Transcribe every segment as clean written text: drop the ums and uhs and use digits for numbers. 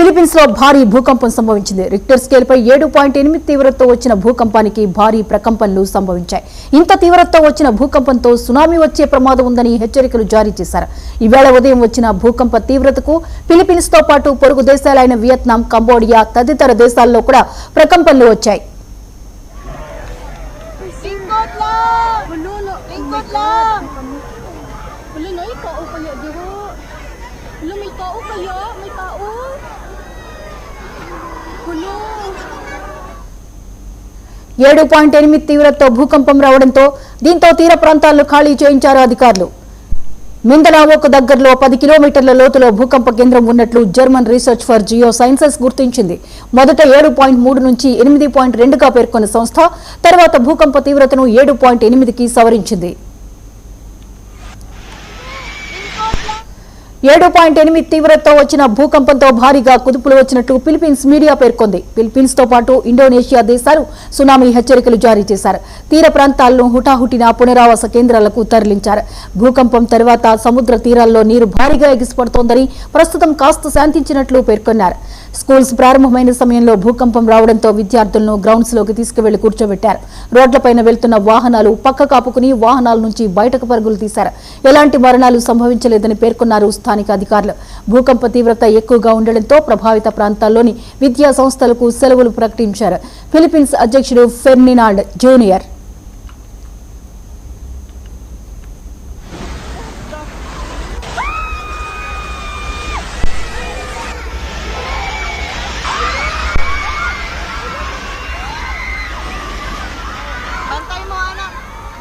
Philippines లో భారీ భూకంపం సంభవించింది. రిక్టర్ స్కేల్ పై 7.8 తీవ్రతతో వచ్చిన భూకంపానికి భారీ ప్రకంపనలు సంభవించాయి. ఇంత తీవ్రతతో వచ్చిన భూకంపంతో సునామీ వచ్చే ప్రమాదం ఉందని హెచ్చరికలు జారీ చేశారు. ఈవేళ ఉదయం వచ్చిన భూకంప తీవ్రతకు ఫిలిప్పీన్స్ తో పాటు పొరుగు దేశాలైన వియత్నాం, కంబోడియా తదితర దేశాల్లో కూడా ప్రకంపనలు వచ్చాయి. ఏడు 7.8 తీవ్రతతో భూకంపం రావడంతో దీంతో తీర ప్రాంతాలను ఖాళీ చేయించారు అధికారులు. మిందనావోకు దగ్గరలో 10 కిలోమీటర్ల లోతులో భూకంప కేంద్రం ఉన్నట్లు German research for geosciences గుర్తించింది. మొదట 7.3 నుంచి 8.2గా పేర్కొన్న సంస్థ తర్వాత భూకంప తీవ్రతను 7.8కి సవరించింది. 7.8 తీవ్రతతో వచ్చిన భూకంపంతో భారీగా కుదుపులు వచ్చినట్టు ఫిలిప్పీన్స్ మీడియా పేర్కొంది. ఫిలిప్పీన్స్ తో పాటు ఇండోనేషియా దేశాలు సునామీ హెచ్చరికలు జారీ చేశారు. తీర ప్రాంతాలను హుటాహుటిన పునరావాస కేంద్రాలకు తరలించారు. భూకంపం తర్వాత సముద్ర తీరాల్లో నీరు భారీగా ఎగిసిపడుతోందని, ప్రస్తుతం కాస్త శాంతించినట్లు పేర్కొన్నారు. స్కూల్స్ ప్రారంభమైన సమయంలో భూకంపం రావడంతో విద్యార్థులను గ్రౌండ్స్ లోకి తీసుకువెళ్లి కూర్చోబెట్టారు. రోడ్లపైన వెళ్తున్న వాహనాలు పక్క కాపుకుని వాహనాల నుంచి బయటకు పరుగులు తీశారు. ఎలాంటి మరణాలు సంభవించలేదని పేర్కొన్నారు స్థానిక అధికారులు. భూకంప తీవ్రత ఎక్కువగా ఉండడంతో ప్రభావిత ప్రాంతాల్లోని విద్యా సంస్థలకు సెలవులు ప్రకటించారు. ఫిలిప్పీన్స్ అధ్యక్షుడు Ferdinand junior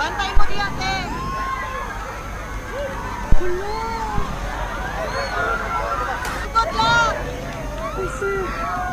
Bantay mo diyan, te. Ikot lang.